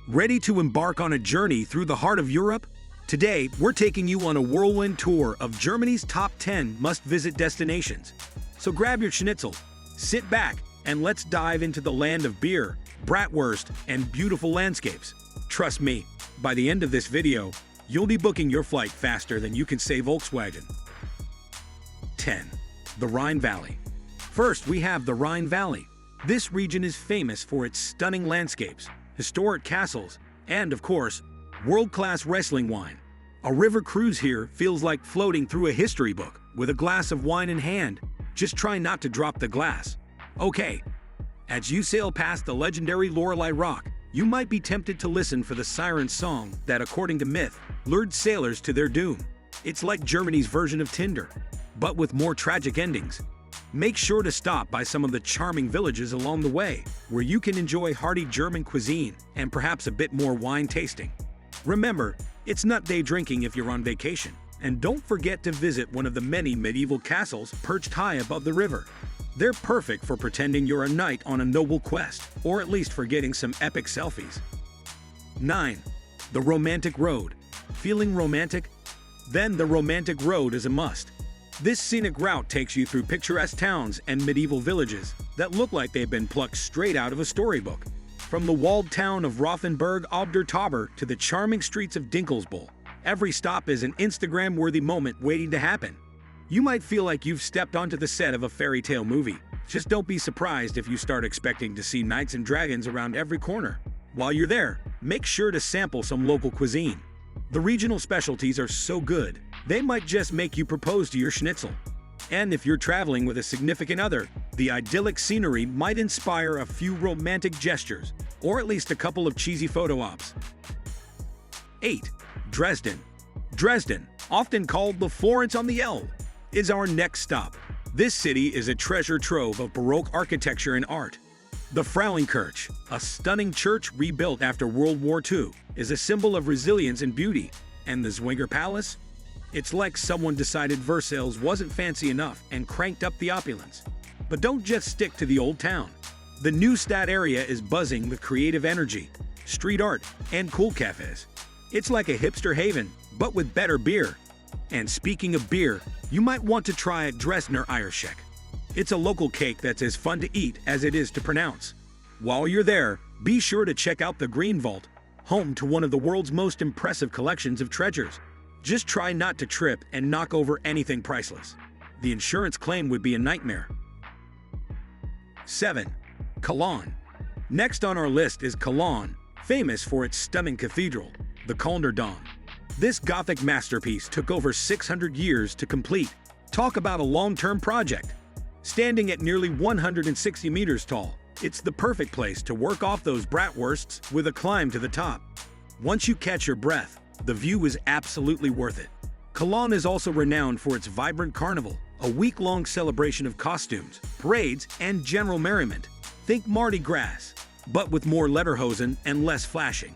Ready to embark on a journey through the heart of Europe? Today, we're taking you on a whirlwind tour of Germany's top 10 must-visit destinations. So grab your schnitzel, sit back, and let's dive into the land of beer, bratwurst, and beautiful landscapes. Trust me, by the end of this video, you'll be booking your flight faster than you can say Volkswagen. 10. The Rhine Valley. First, we have the Rhine Valley. This region is famous for its stunning landscapes, historic castles, and, of course, world-class wrestling wine. A river cruise here feels like floating through a history book with a glass of wine in hand. Just try not to drop the glass. Okay, as you sail past the legendary Lorelei Rock, you might be tempted to listen for the siren song that, according to myth, lured sailors to their doom. It's like Germany's version of Tinder, but with more tragic endings. Make sure to stop by some of the charming villages along the way, where you can enjoy hearty German cuisine and perhaps a bit more wine tasting. Remember, it's not day drinking if you're on vacation, and don't forget to visit one of the many medieval castles perched high above the river. They're perfect for pretending you're a knight on a noble quest, or at least for getting some epic selfies. 9. The Romantic Road. Feeling romantic? Then the Romantic Road is a must. This scenic route takes you through picturesque towns and medieval villages that look like they've been plucked straight out of a storybook. From the walled town of Rothenburg ob der Tauber to the charming streets of Dinkelsbühl, every stop is an Instagram-worthy moment waiting to happen. You might feel like you've stepped onto the set of a fairy tale movie. Just don't be surprised if you start expecting to see knights and dragons around every corner. While you're there, make sure to sample some local cuisine. The regional specialties are so good, they might just make you propose to your schnitzel. And if you're traveling with a significant other, the idyllic scenery might inspire a few romantic gestures, or at least a couple of cheesy photo ops. 8. Dresden. Dresden, often called the Florence on the Elbe, is our next stop. This city is a treasure trove of Baroque architecture and art. The Frauenkirche, a stunning church rebuilt after World War II, is a symbol of resilience and beauty. And the Zwinger Palace? It's like someone decided Versailles wasn't fancy enough and cranked up the opulence. But don't just stick to the old town. The Neustadt area is buzzing with creative energy, street art, and cool cafes. It's like a hipster haven, but with better beer. And speaking of beer, you might want to try a Dresdner Eierschek. It's a local cake that's as fun to eat as it is to pronounce. While you're there, be sure to check out the Green Vault, home to one of the world's most impressive collections of treasures. Just try not to trip and knock over anything priceless. The insurance claim would be a nightmare. 7. Cologne. Next on our list is Cologne, famous for its stunning cathedral, the Kölner Dom. This Gothic masterpiece took over 600 years to complete. Talk about a long-term project. Standing at nearly 160 meters tall, it's the perfect place to work off those bratwursts with a climb to the top. Once you catch your breath, the view is absolutely worth it. Cologne is also renowned for its vibrant carnival, a week-long celebration of costumes, parades, and general merriment. Think Mardi Gras, but with more lederhosen and less flashing.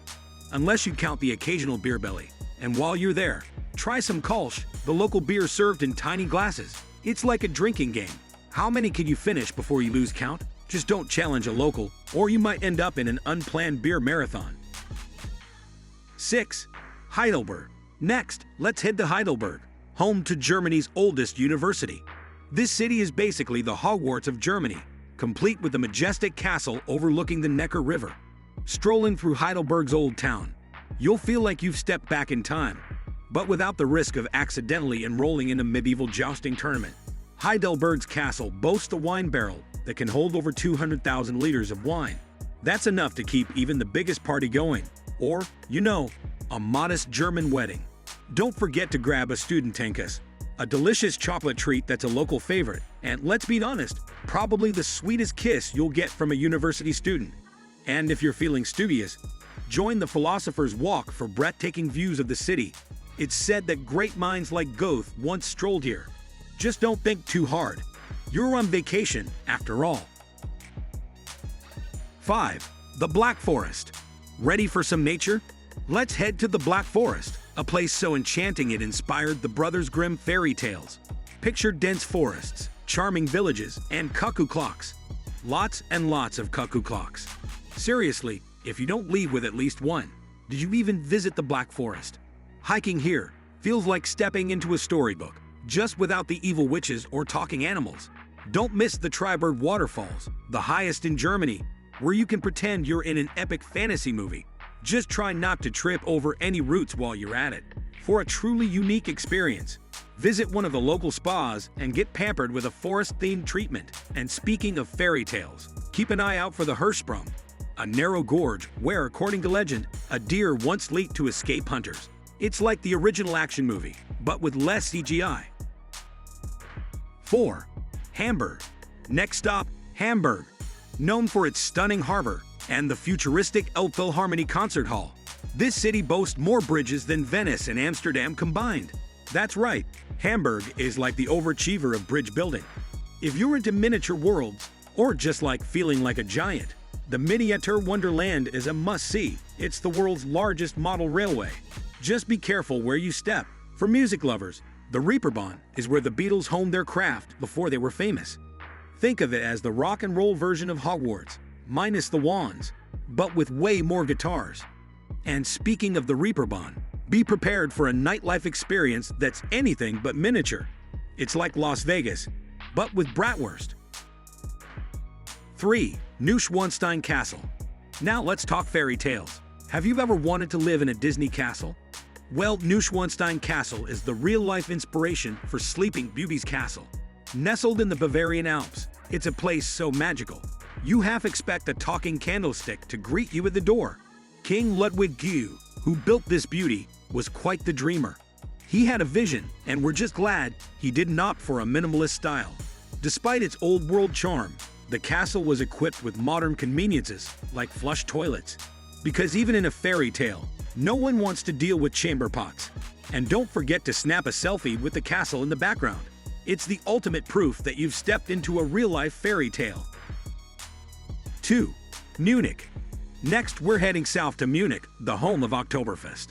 Unless you count the occasional beer belly. And while you're there, try some Kolsch, the local beer served in tiny glasses. It's like a drinking game. How many can you finish before you lose count? Just don't challenge a local, or you might end up in an unplanned beer marathon. 6. Heidelberg. Next, let's head to Heidelberg, home to Germany's oldest university. This city is basically the Hogwarts of Germany, complete with a majestic castle overlooking the Neckar River. Strolling through Heidelberg's old town, you'll feel like you've stepped back in time, but without the risk of accidentally enrolling in a medieval jousting tournament. Heidelberg's castle boasts a wine barrel that can hold over 200,000 liters of wine. That's enough to keep even the biggest party going, or, a modest German wedding. Don't forget to grab a Studentenkuss, a delicious chocolate treat that's a local favorite, and let's be honest, probably the sweetest kiss you'll get from a university student. And if you're feeling studious, join the Philosopher's Walk for breathtaking views of the city. It's said that great minds like Goethe once strolled here. Just don't think too hard. You're on vacation, after all. 5. The Black Forest. Ready for some nature? Let's head to the Black Forest, a place so enchanting it inspired the Brothers Grimm fairy tales. Picture dense forests, charming villages, and cuckoo clocks. Lots and lots of cuckoo clocks. Seriously, if you don't leave with at least one. Did you even visit the Black Forest? Hiking here feels like stepping into a storybook, just without the evil witches or talking animals. Don't miss the Treiberg Waterfalls, the highest in Germany, where you can pretend you're in an epic fantasy movie. Just try not to trip over any roots while you're at it. For a truly unique experience, visit one of the local spas and get pampered with a forest-themed treatment. And speaking of fairy tales, keep an eye out for the Hirschsprung, a narrow gorge where, according to legend, a deer once leaped to escape hunters. It's like the original action movie, but with less CGI. 4. Hamburg. Next stop, Hamburg. Known for its stunning harbor and the futuristic Elbphilharmonie Concert Hall, this city boasts more bridges than Venice and Amsterdam combined. That's right, Hamburg is like the overachiever of bridge building. If you're into miniature worlds, or just like feeling like a giant, the Miniatur Wonderland is a must-see. It's the world's largest model railway. Just be careful where you step. For music lovers, the Reeperbahn is where the Beatles honed their craft before they were famous. Think of it as the rock and roll version of Hogwarts, minus the wands, but with way more guitars. And speaking of the Reeperbahn, be prepared for a nightlife experience that's anything but miniature. It's like Las Vegas, but with bratwurst. 3. Neuschwanstein Castle. Now let's talk fairy tales. Have you ever wanted to live in a Disney castle? Well, Neuschwanstein Castle is the real-life inspiration for Sleeping Beauty's castle. Nestled in the Bavarian Alps, it's a place so magical, you half expect a talking candlestick to greet you at the door. King Ludwig II, who built this beauty, was quite the dreamer. He had a vision, and we're just glad he didn't opt for a minimalist style. Despite its old-world charm, the castle was equipped with modern conveniences like flush toilets. Because even in a fairy tale, no one wants to deal with chamber pots. And don't forget to snap a selfie with the castle in the background. It's the ultimate proof that you've stepped into a real-life fairy tale. 2. Munich. Next, we're heading south to Munich, the home of Oktoberfest.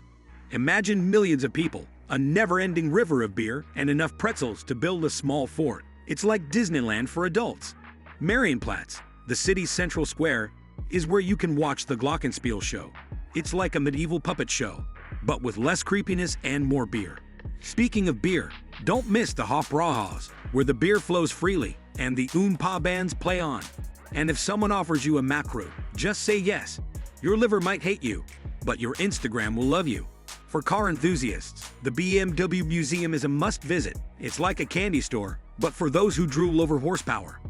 Imagine millions of people, a never-ending river of beer, and enough pretzels to build a small fort. It's like Disneyland for adults. Marienplatz, the city's central square, is where you can watch the Glockenspiel show. It's like a medieval puppet show, but with less creepiness and more beer. Speaking of beer, don't miss the Hofbrauhaus, where the beer flows freely and the Oompa bands play on. And if someone offers you a macro, just say yes. Your liver might hate you, but your Instagram will love you. For car enthusiasts, the BMW Museum is a must-visit. It's like a candy store, but for those who drool over horsepower.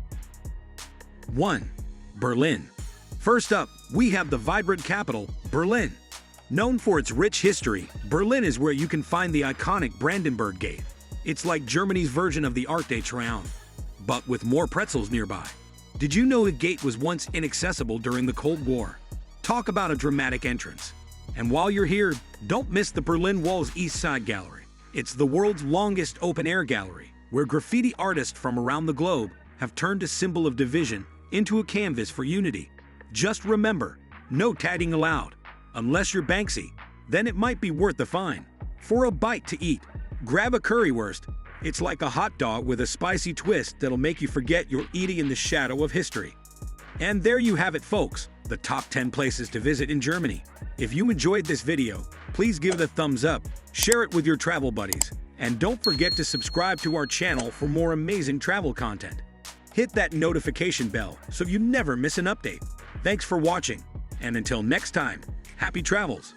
1. Berlin. First up, we have the vibrant capital, Berlin. Known for its rich history, Berlin is where you can find the iconic Brandenburg Gate. It's like Germany's version of the Arc de Triomphe, but with more pretzels nearby. Did you know the gate was once inaccessible during the Cold War? Talk about a dramatic entrance. And while you're here, don't miss the Berlin Wall's East Side Gallery. It's the world's longest open-air gallery, where graffiti artists from around the globe have turned a symbol of division into a canvas for unity. Just remember, no tagging allowed. Unless you're Banksy, then it might be worth the fine. For a bite to eat, grab a currywurst. It's like a hot dog with a spicy twist that'll make you forget you're eating in the shadow of history. And there you have it, folks, the top 10 places to visit in Germany. If you enjoyed this video, please give it a thumbs up, share it with your travel buddies, and don't forget to subscribe to our channel for more amazing travel content. Hit that notification bell so you never miss an update. Thanks for watching, and until next time, happy travels!